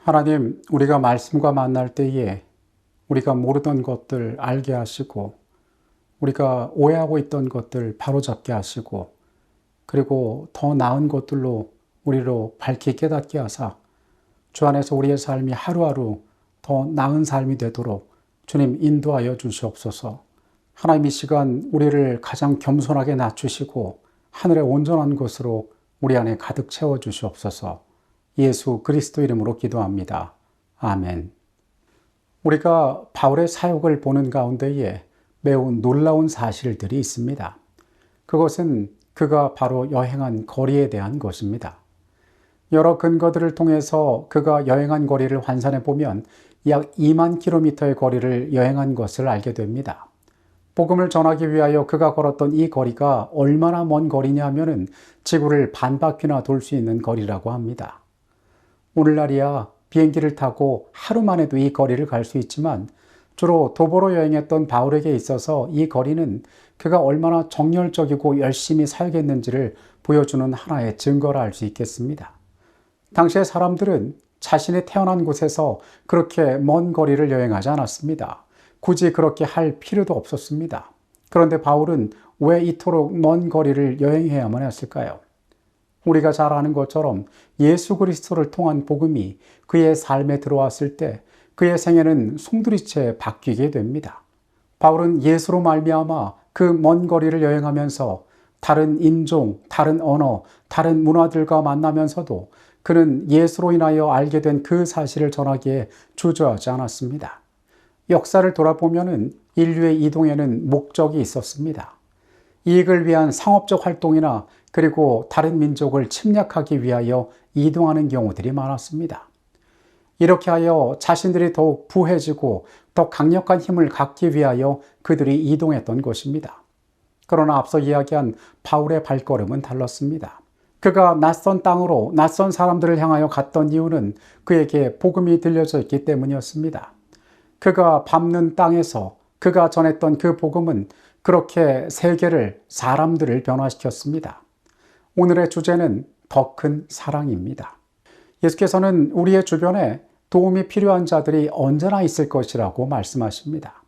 하나님, 우리가 말씀과 만날 때에 우리가 모르던 것들 알게 하시고, 우리가 오해하고 있던 것들 바로잡게 하시고, 그리고 더 나은 것들로 우리로 밝게 깨닫게 하사 주 안에서 우리의 삶이 하루하루 더 나은 삶이 되도록 주님 인도하여 주시옵소서. 하나님, 이 시간 우리를 가장 겸손하게 낮추시고 하늘의 온전한 것으로 우리 안에 가득 채워 주시옵소서. 예수 그리스도 이름으로 기도합니다. 아멘. 우리가 바울의 사역을 보는 가운데에 매우 놀라운 사실들이 있습니다. 그것은 그가 바로 여행한 거리에 대한 것입니다. 여러 근거들을 통해서 그가 여행한 거리를 환산해 보면 약 2만 킬로미터의 거리를 여행한 것을 알게 됩니다. 복음을 전하기 위하여 그가 걸었던 이 거리가 얼마나 먼 거리냐 하면은 지구를 반바퀴나 돌 수 있는 거리라고 합니다. 오늘날이야 비행기를 타고 하루만 해도 이 거리를 갈 수 있지만 주로 도보로 여행했던 바울에게 있어서 이 거리는 그가 얼마나 정열적이고 열심히 사역했는지를 보여주는 하나의 증거라 할 수 있겠습니다. 당시의 사람들은 자신이 태어난 곳에서 그렇게 먼 거리를 여행하지 않았습니다. 굳이 그렇게 할 필요도 없었습니다. 그런데 바울은 왜 이토록 먼 거리를 여행해야만 했을까요? 우리가 잘 아는 것처럼 예수 그리스도를 통한 복음이 그의 삶에 들어왔을 때 그의 생애는 송두리째 바뀌게 됩니다. 바울은 예수로 말미암아 그 먼 거리를 여행하면서 다른 인종, 다른 언어, 다른 문화들과 만나면서도 그는 예수로 인하여 알게 된 그 사실을 전하기에 주저하지 않았습니다. 역사를 돌아보면 인류의 이동에는 목적이 있었습니다. 이익을 위한 상업적 활동이나 그리고 다른 민족을 침략하기 위하여 이동하는 경우들이 많았습니다. 이렇게 하여 자신들이 더욱 부해지고 더 강력한 힘을 갖기 위하여 그들이 이동했던 것입니다. 그러나 앞서 이야기한 바울의 발걸음은 달랐습니다. 그가 낯선 땅으로 낯선 사람들을 향하여 갔던 이유는 그에게 복음이 들려져 있기 때문이었습니다. 그가 밟는 땅에서 그가 전했던 그 복음은 그렇게 세계를, 사람들을 변화시켰습니다. 오늘의 주제는 더 큰 사랑입니다. 예수께서는 우리의 주변에 도움이 필요한 자들이 언제나 있을 것이라고 말씀하십니다.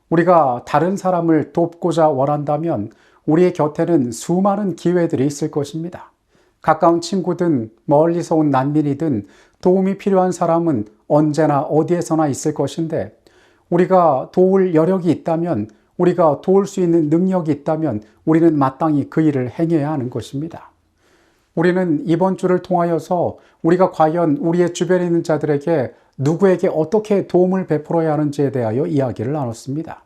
우리가 다른 사람을 돕고자 원한다면 우리의 곁에는 수많은 기회들이 있을 것입니다. 가까운 친구든 멀리서 온 난민이든 도움이 필요한 사람은 언제나 어디에서나 있을 것인데 우리가 도울 여력이 있다면, 우리가 도울 수 있는 능력이 있다면 우리는 마땅히 그 일을 행해야 하는 것입니다. 우리는 이번 주를 통하여서 우리가 과연 우리의 주변에 있는 자들에게 누구에게 어떻게 도움을 베풀어야 하는지에 대하여 이야기를 나눴습니다.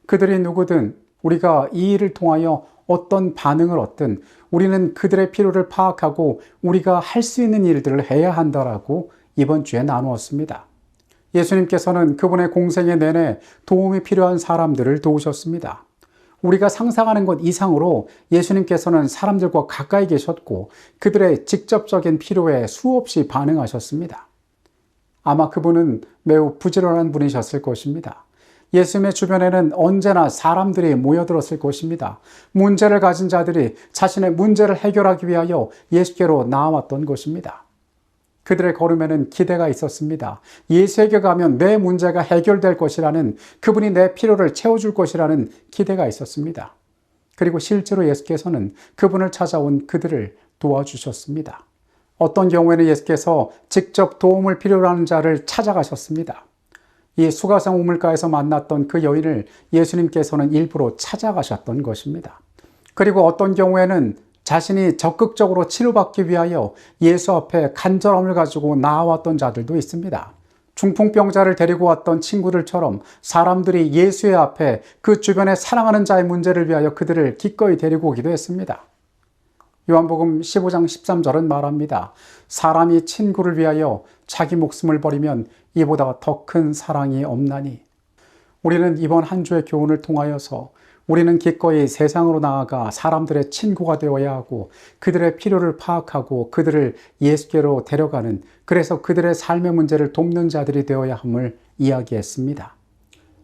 그들이 누구든 우리가 이 일을 통하여 어떤 반응을 얻든 우리는 그들의 필요를 파악하고 우리가 할 수 있는 일들을 해야 한다라고 이번 주에 나누었습니다. 예수님께서는 그분의 공생애 내내 도움이 필요한 사람들을 도우셨습니다. 우리가 상상하는 것 이상으로 예수님께서는 사람들과 가까이 계셨고 그들의 직접적인 필요에 수없이 반응하셨습니다. 아마 그분은 매우 부지런한 분이셨을 것입니다. 예수님의 주변에는 언제나 사람들이 모여들었을 것입니다. 문제를 가진 자들이 자신의 문제를 해결하기 위하여 예수께로 나아왔던 것입니다. 그들의 걸음에는 기대가 있었습니다. 예수에게 가면 내 문제가 해결될 것이라는, 그분이 내 필요를 채워줄 것이라는 기대가 있었습니다. 그리고 실제로 예수께서는 그분을 찾아온 그들을 도와주셨습니다. 어떤 경우에는 예수께서 직접 도움을 필요로 하는 자를 찾아가셨습니다. 이 수가성 우물가에서 만났던 그 여인을 예수님께서는 일부러 찾아가셨던 것입니다. 그리고 어떤 경우에는 자신이 적극적으로 치료받기 위하여 예수 앞에 간절함을 가지고 나아왔던 자들도 있습니다. 중풍병자를 데리고 왔던 친구들처럼 사람들이 예수의 앞에 그 주변에 사랑하는 자의 문제를 위하여 그들을 기꺼이 데리고 오기도 했습니다. 요한복음 15장 13절은 말합니다. 사람이 친구를 위하여 자기 목숨을 버리면 이보다 더 큰 사랑이 없나니. 우리는 이번 한 주의 교훈을 통하여서 우리는 기꺼이 세상으로 나아가 사람들의 친구가 되어야 하고 그들의 필요를 파악하고 그들을 예수께로 데려가는, 그래서 그들의 삶의 문제를 돕는 자들이 되어야 함을 이야기했습니다.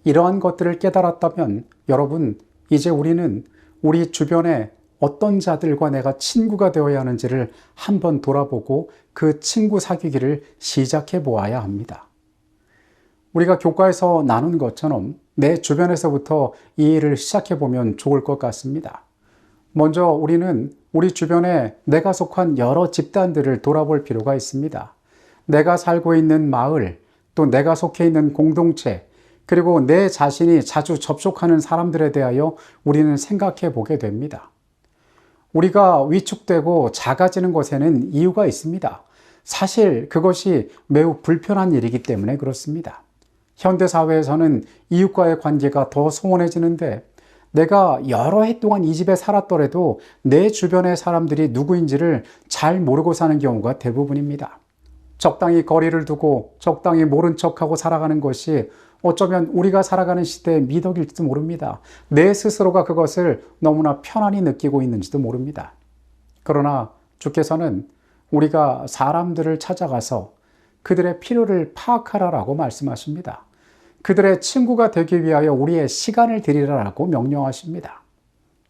이러한 것들을 깨달았다면 여러분, 이제 우리는 우리 주변에 어떤 자들과 내가 친구가 되어야 하는지를 한번 돌아보고 그 친구 사귀기를 시작해 보아야 합니다. 우리가 교과에서 나눈 것처럼 내 주변에서부터 이 일을 시작해 보면 좋을 것 같습니다. 먼저 우리는 우리 주변에 내가 속한 여러 집단들을 돌아볼 필요가 있습니다. 내가 살고 있는 마을, 또 내가 속해 있는 공동체, 그리고 내 자신이 자주 접촉하는 사람들에 대하여 우리는 생각해 보게 됩니다. 우리가 위축되고 작아지는 것에는 이유가 있습니다. 사실 그것이 매우 불편한 일이기 때문에 그렇습니다. 현대사회에서는 이웃과의 관계가 더 소원해지는데 내가 여러 해 동안 이 집에 살았더라도 내 주변의 사람들이 누구인지를 잘 모르고 사는 경우가 대부분입니다. 적당히 거리를 두고 적당히 모른 척하고 살아가는 것이 어쩌면 우리가 살아가는 시대의 미덕일지도 모릅니다. 내 스스로가 그것을 너무나 편안히 느끼고 있는지도 모릅니다. 그러나 주께서는 우리가 사람들을 찾아가서 그들의 필요를 파악하라라고 말씀하십니다. 그들의 친구가 되기 위하여 우리의 시간을 드리라라고 명령하십니다.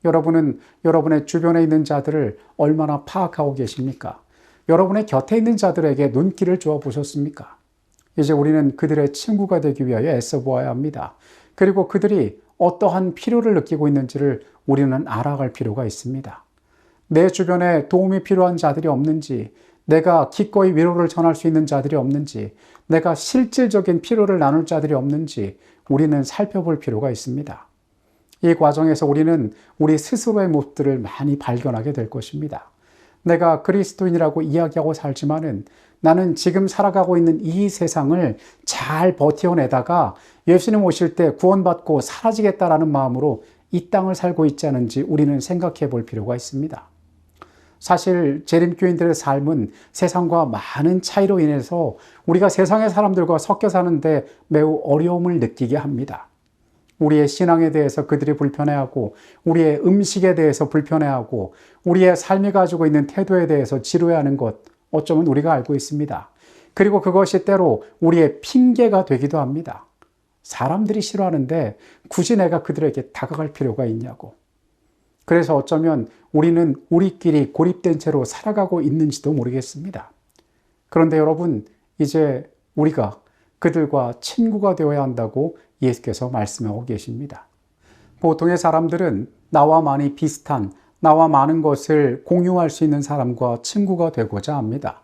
여러분은 여러분의 주변에 있는 자들을 얼마나 파악하고 계십니까? 여러분의 곁에 있는 자들에게 눈길을 주어 보셨습니까? 이제 우리는 그들의 친구가 되기 위하여 애써 보아야 합니다. 그리고 그들이 어떠한 필요를 느끼고 있는지를 우리는 알아갈 필요가 있습니다. 내 주변에 도움이 필요한 자들이 없는지, 내가 기꺼이 위로를 전할 수 있는 자들이 없는지, 내가 실질적인 필요를 나눌 자들이 없는지 우리는 살펴볼 필요가 있습니다. 이 과정에서 우리는 우리 스스로의 모습들을 많이 발견하게 될 것입니다. 내가 그리스도인이라고 이야기하고 살지만은 나는 지금 살아가고 있는 이 세상을 잘 버텨내다가 예수님 오실 때 구원받고 사라지겠다라는 마음으로 이 땅을 살고 있지 않은지 우리는 생각해 볼 필요가 있습니다. 사실 재림교인들의 삶은 세상과 많은 차이로 인해서 우리가 세상의 사람들과 섞여 사는데 매우 어려움을 느끼게 합니다. 우리의 신앙에 대해서 그들이 불편해하고, 우리의 음식에 대해서 불편해하고, 우리의 삶이 가지고 있는 태도에 대해서 지루해하는 것, 어쩌면 우리가 알고 있습니다. 그리고 그것이 때로 우리의 핑계가 되기도 합니다. 사람들이 싫어하는데 굳이 내가 그들에게 다가갈 필요가 있냐고. 그래서 어쩌면 우리는 우리끼리 고립된 채로 살아가고 있는지도 모르겠습니다. 그런데 여러분, 이제 우리가 그들과 친구가 되어야 한다고 예수께서 말씀하고 계십니다. 보통의 사람들은 나와 많이 비슷한, 나와 많은 것을 공유할 수 있는 사람과 친구가 되고자 합니다.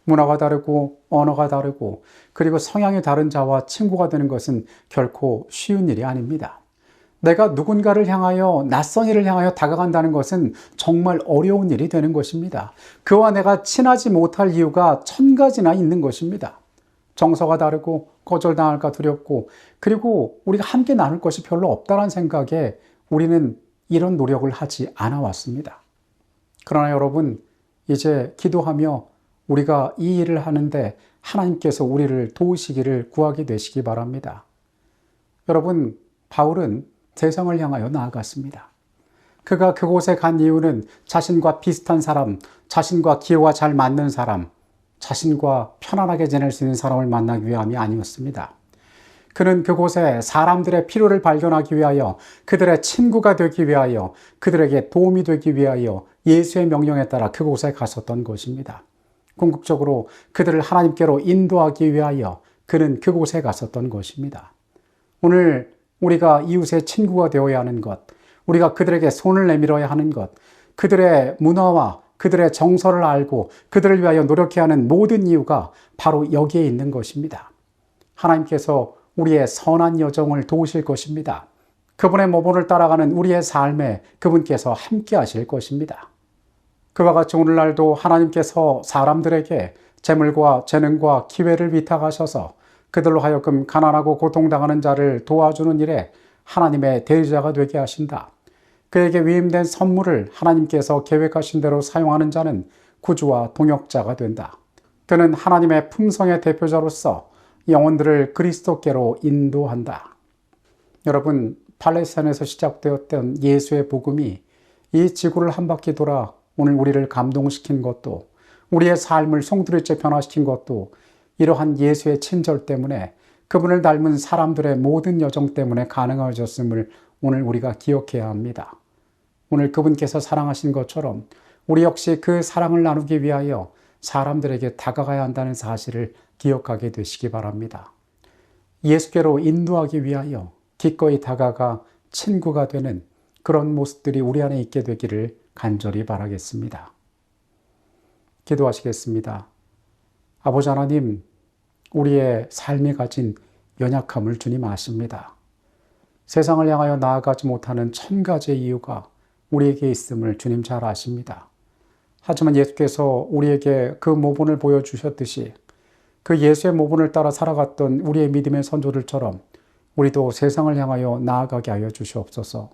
문화가 다르고 언어가 다르고 그리고 성향이 다른 자와 친구가 되는 것은 결코 쉬운 일이 아닙니다. 내가 누군가를 향하여, 낯선 이를 향하여 다가간다는 것은 정말 어려운 일이 되는 것입니다. 그와 내가 친하지 못할 이유가 1000가지나 있는 것입니다. 정서가 다르고 거절당할까 두렵고, 그리고 우리가 함께 나눌 것이 별로 없다는 생각에 우리는 이런 노력을 하지 않아 왔습니다. 그러나 여러분, 이제 기도하며 우리가 이 일을 하는데 하나님께서 우리를 도우시기를 구하게 되시기 바랍니다. 여러분, 바울은 세상을 향하여 나아갔습니다. 그가 그곳에 간 이유는 자신과 비슷한 사람, 자신과 기호가 잘 맞는 사람, 자신과 편안하게 지낼 수 있는 사람을 만나기 위함이 아니었습니다. 그는 그곳에 사람들의 필요를 발견하기 위하여, 그들의 친구가 되기 위하여, 그들에게 도움이 되기 위하여 예수의 명령에 따라 그곳에 갔었던 것입니다. 궁극적으로 그들을 하나님께로 인도하기 위하여 그는 그곳에 갔었던 것입니다. 오늘 우리가 이웃의 친구가 되어야 하는 것, 우리가 그들에게 손을 내밀어야 하는 것, 그들의 문화와 그들의 정서를 알고 그들을 위하여 노력해야 하는 모든 이유가 바로 여기에 있는 것입니다. 하나님께서 우리의 선한 여정을 도우실 것입니다. 그분의 모본을 따라가는 우리의 삶에 그분께서 함께 하실 것입니다. 그와 같이 오늘날도 하나님께서 사람들에게 재물과 재능과 기회를 위탁하셔서 그들로 하여금 가난하고 고통당하는 자를 도와주는 일에 하나님의 대리자가 되게 하신다. 그에게 위임된 선물을 하나님께서 계획하신 대로 사용하는 자는 구주와 동역자가 된다. 그는 하나님의 품성의 대표자로서 영혼들을 그리스도께로 인도한다. 여러분, 팔레스타인에서 시작되었던 예수의 복음이 이 지구를 한 바퀴 돌아 오늘 우리를 감동시킨 것도, 우리의 삶을 송두리째 변화시킨 것도 이러한 예수의 친절 때문에, 그분을 닮은 사람들의 모든 여정 때문에 가능해졌음을 오늘 우리가 기억해야 합니다. 오늘 그분께서 사랑하신 것처럼 우리 역시 그 사랑을 나누기 위하여 사람들에게 다가가야 한다는 사실을 기억하게 되시기 바랍니다. 예수께로 인도하기 위하여 기꺼이 다가가 친구가 되는 그런 모습들이 우리 안에 있게 되기를 간절히 바라겠습니다. 기도하시겠습니다. 아버지 하나님, 우리의 삶이 가진 연약함을 주님 아십니다. 세상을 향하여 나아가지 못하는 1000가지의 이유가 우리에게 있음을 주님 잘 아십니다. 하지만 예수께서 우리에게 그 모본을 보여주셨듯이 그 예수의 모본을 따라 살아갔던 우리의 믿음의 선조들처럼 우리도 세상을 향하여 나아가게 하여 주시옵소서.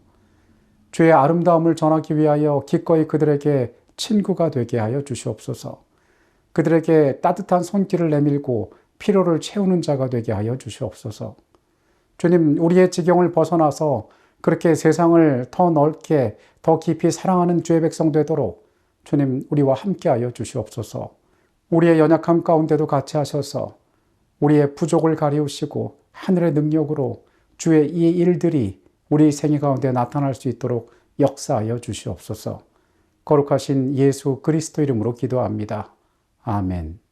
주의 아름다움을 전하기 위하여 기꺼이 그들에게 친구가 되게 하여 주시옵소서. 그들에게 따뜻한 손길을 내밀고 필요를 채우는 자가 되게 하여 주시옵소서. 주님, 우리의 지경을 벗어나서 그렇게 세상을 더 넓게 더 깊이 사랑하는 주의 백성 되도록 주님, 우리와 함께 하여 주시옵소서. 우리의 연약함 가운데도 같이 하셔서 우리의 부족을 가리우시고 하늘의 능력으로 주의 이 일들이 우리 생애 가운데 나타날 수 있도록 역사하여 주시옵소서. 거룩하신 예수 그리스도 이름으로 기도합니다. 아멘.